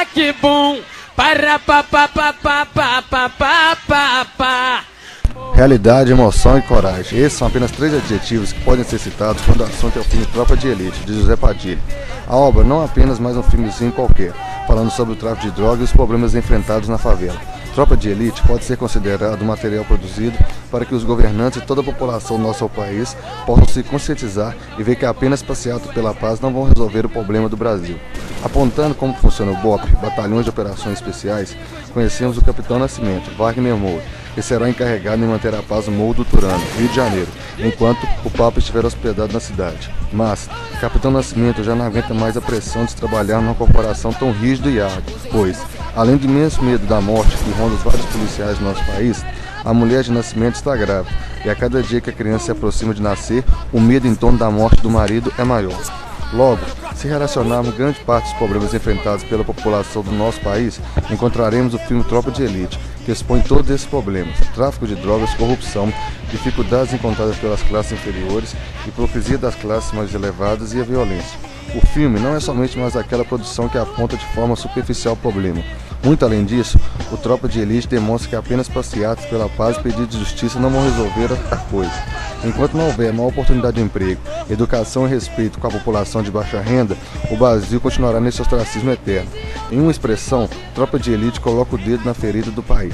que bom. Para pa pa pa pa pa pa pa pa pa. Realidade, emoção e coragem. Esses são apenas 3 adjetivos que podem ser citados quando o assunto é o filme Tropa de Elite, de José Padilha. A obra não é apenas mais um filmezinho qualquer, falando sobre o tráfico de drogas e os problemas enfrentados na favela. Tropa de Elite pode ser considerado um material produzido para que os governantes e toda a população do nosso país possam se conscientizar e ver que apenas passeato pela paz não vão resolver o problema do Brasil. Apontando como funciona o BOPE, Batalhões de Operações Especiais, conhecemos o Capitão Nascimento, Wagner Moura, que será encarregado em manter a paz no Morro do Turano, Rio de Janeiro, enquanto o Papa estiver hospedado na cidade. Mas, Capitão Nascimento já não aguenta mais a pressão de trabalhar numa corporação tão rígida e árdua, pois, além do imenso medo da morte que ronda os vários policiais do nosso país, a mulher de Nascimento está grávida, e a cada dia que a criança se aproxima de nascer, o medo em torno da morte do marido é maior. Logo, se relacionarmos grande parte dos problemas enfrentados pela população do nosso país, encontraremos o filme Tropa de Elite, que expõe todos esses problemas: tráfico de drogas, corrupção, dificuldades encontradas pelas classes inferiores, hipocrisia das classes mais elevadas e a violência. O filme não é somente mais aquela produção que aponta de forma superficial o problema. Muito além disso, o Tropa de Elite demonstra que apenas passeatas pela paz e pedidos de justiça não vão resolver a coisa. Enquanto não houver maior oportunidade de emprego, educação e respeito com a população de baixa renda, o Brasil continuará nesse ostracismo eterno. Em uma expressão, Tropa de Elite coloca o dedo na ferida do país.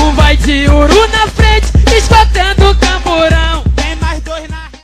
Um vai de ouro na frente, escotando o camburão.